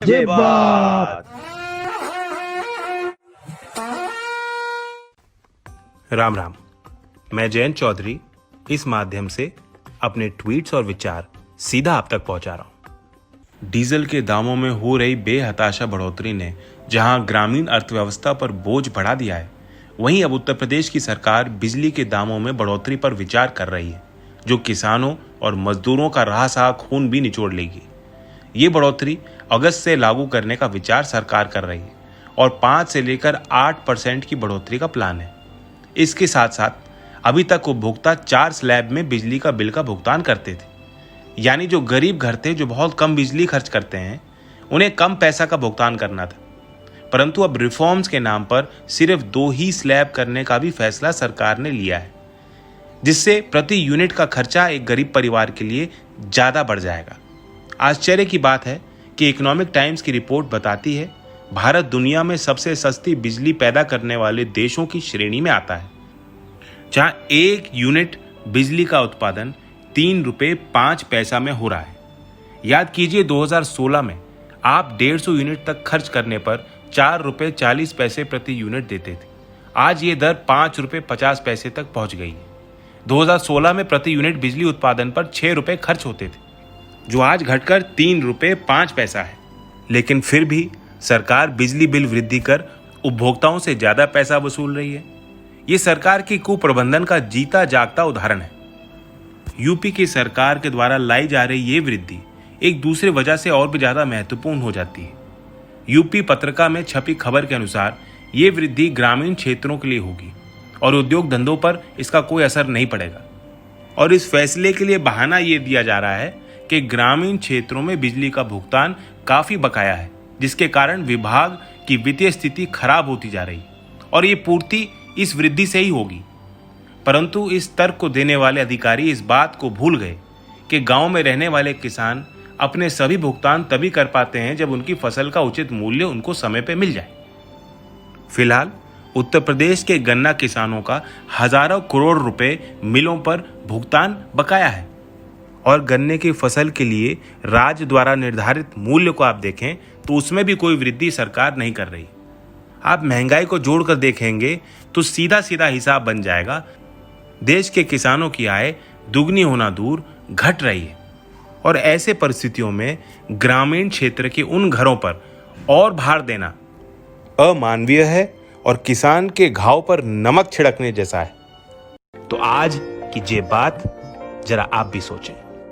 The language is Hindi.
ये बात। राम राम। मैं जयंत चौधरी इस माध्यम से अपने ट्वीट्स और विचार सीधा आप तक पहुंचा रहा हूं। डीजल के दामों में हो रही बेहताशा बढ़ोतरी ने जहां ग्रामीण अर्थव्यवस्था पर बोझ बढ़ा दिया है, वहीं अब उत्तर प्रदेश की सरकार बिजली के दामों में बढ़ोतरी पर विचार कर रही है, जो किसानों और मजदूरों का रहा खून भी निचोड़ लेगी। ये बढ़ोतरी अगस्त से लागू करने का विचार सरकार कर रही है और 5 से लेकर 8% की बढ़ोतरी का प्लान है। इसके साथ साथ अभी तक उपभोक्ता 4 स्लैब में बिजली का बिल का भुगतान करते थे, यानी जो गरीब घर थे, जो बहुत कम बिजली खर्च करते हैं, उन्हें कम पैसा का भुगतान करना था। परंतु अब रिफॉर्म्स के नाम पर सिर्फ 2 ही स्लैब करने का भी फैसला सरकार ने लिया है, जिससे प्रति यूनिट का खर्चा एक गरीब परिवार के लिए ज़्यादा बढ़ जाएगा। आश्चर्य की बात है कि इकोनॉमिक टाइम्स की रिपोर्ट बताती है भारत दुनिया में सबसे सस्ती बिजली पैदा करने वाले देशों की श्रेणी में आता है, जहां 1 यूनिट बिजली का उत्पादन 3 रुपये 5 पैसा में हो रहा है। याद कीजिए, 2016 में आप 150 यूनिट तक खर्च करने पर 4 रुपये 40 पैसे प्रति यूनिट देते थे। आज ये दर 5 रुपये 50 पैसे तक पहुंच गई है। 2016 में प्रति यूनिट बिजली उत्पादन पर 6 रुपये खर्च होते थे, जो आज घटकर 3 रुपये 5 पैसा है। लेकिन फिर भी सरकार बिजली बिल वृद्धि कर उपभोक्ताओं से ज्यादा पैसा वसूल रही है। ये सरकार की कुप्रबंधन का जीता जागता उदाहरण है। यूपी की सरकार के द्वारा लाई जा रही ये वृद्धि एक दूसरे वजह से और भी ज्यादा महत्वपूर्ण हो जाती है। यूपी पत्रिका में छपी खबर के अनुसार ये वृद्धि ग्रामीण क्षेत्रों के लिए होगी और उद्योग धंधों पर इसका कोई असर नहीं पड़ेगा। और इस फैसले के लिए बहाना ये दिया जा रहा है कि ग्रामीण क्षेत्रों में बिजली का भुगतान काफी बकाया है, जिसके कारण विभाग की वित्तीय स्थिति खराब होती जा रही और ये पूर्ति इस वृद्धि से ही होगी। परंतु इस तर्क को देने वाले अधिकारी इस बात को भूल गए कि गांव में रहने वाले किसान अपने सभी भुगतान तभी कर पाते हैं जब उनकी फसल का उचित मूल्य उनको समय पर मिल जाए। फिलहाल उत्तर प्रदेश के गन्ना किसानों का हजारों करोड़ रुपए मिलों पर भुगतान बकाया है और गन्ने की फसल के लिए राज्य द्वारा निर्धारित मूल्य को आप देखें तो उसमें भी कोई वृद्धि सरकार नहीं कर रही। आप महंगाई को जोड़कर देखेंगे तो सीधा सीधा हिसाब बन जाएगा, देश के किसानों की आय दुगनी होना दूर घट रही है। और ऐसे परिस्थितियों में ग्रामीण क्षेत्र के उन घरों पर और भार देना अमानवीय है और किसान के घाव पर नमक छिड़कने जैसा है। तो आज की ये बात जरा आप भी सोचें।